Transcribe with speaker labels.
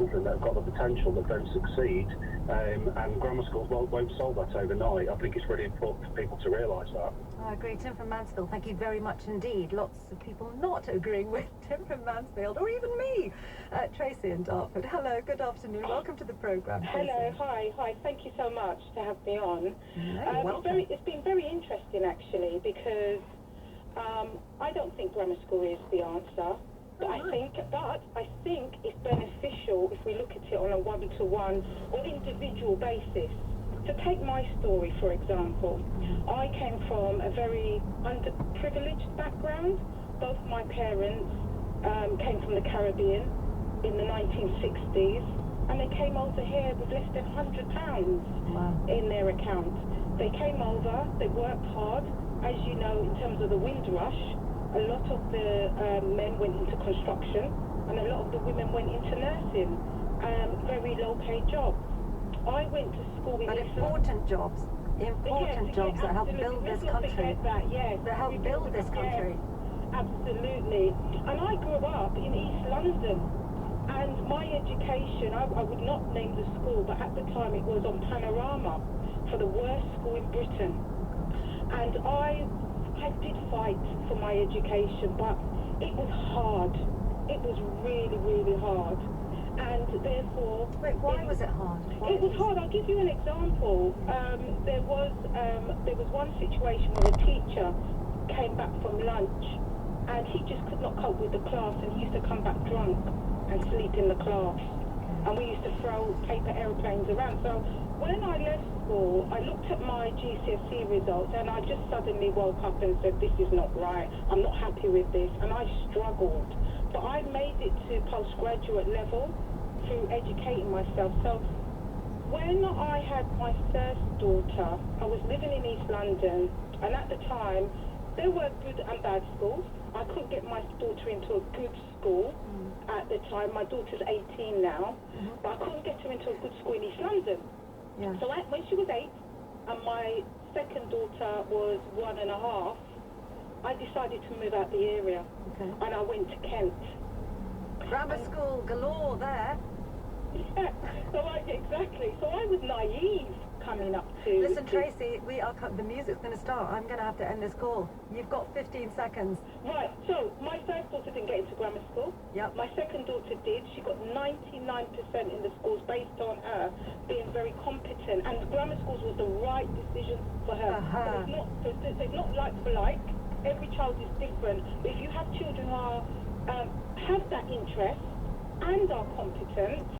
Speaker 1: children that have got the potential that don't succeed, and grammar schools won't solve that overnight. I think it's really important for people to realise that.
Speaker 2: I agree. Tim from Mansfield, thank you very much indeed. Lots of people not agreeing with Tim from Mansfield, or even me. Tracy in Dartford. Hello, good afternoon. Welcome to the programme.
Speaker 3: Hello, hi. Thank you so much to have me on.
Speaker 2: No, welcome.
Speaker 3: It's been very interesting actually, because I don't think grammar school is the answer. But I think it's beneficial if we look at it on a one-to-one or individual basis. To take my story, for example, I came from a very underprivileged background. Both my parents came from the Caribbean in the 1960s, and they came over here with less than £100 in their account. They came over, they worked hard. As you know, in terms of the Windrush, a lot of the men went into construction, and a lot of the women went into nursing, very low-paid jobs. I went to school in
Speaker 2: important jobs that help build this country. That help build this country.
Speaker 3: Absolutely. And I grew up in East London, and my education, I would not name the school, but at the time it was on Panorama for the worst school in Britain. And I did fight for my education, but it was hard. It was really, really hard. And therefore...
Speaker 2: Wait, why was it hard?
Speaker 3: It was hard. I'll give you an example. There was one situation where a teacher came back from lunch, and he just could not cope with the class, and he used to come back drunk and sleep in the class. And we used to throw paper aeroplanes around. So when I left school, I looked at my GCSE results, and I just suddenly woke up and said, this is not right. I'm not happy with this. And I struggled. But I made it to postgraduate level through educating myself. So when I had my first daughter, I was living in East London, and at the time, there were good and bad schools. I couldn't get my daughter into a good school at the time. My daughter's 18 now, but I couldn't get her into a good school in East London.
Speaker 2: Yeah.
Speaker 3: So when she was 8 and my second daughter was 1.5, I decided to move out the area, and I went to Kent.
Speaker 2: Grammar school galore there.
Speaker 3: Yeah, exactly. So I was naive coming up to...
Speaker 2: Listen, Tracy, the music's going to start. I'm going to have to end this call. You've got 15 seconds.
Speaker 3: Right, so my first daughter didn't get into grammar school.
Speaker 2: Yep.
Speaker 3: My second daughter did. She got 99% in the schools based on her being very competent. And grammar schools was the right decision for her. It's not like for like. Every child is different. But if you have children who have that interest and are competent,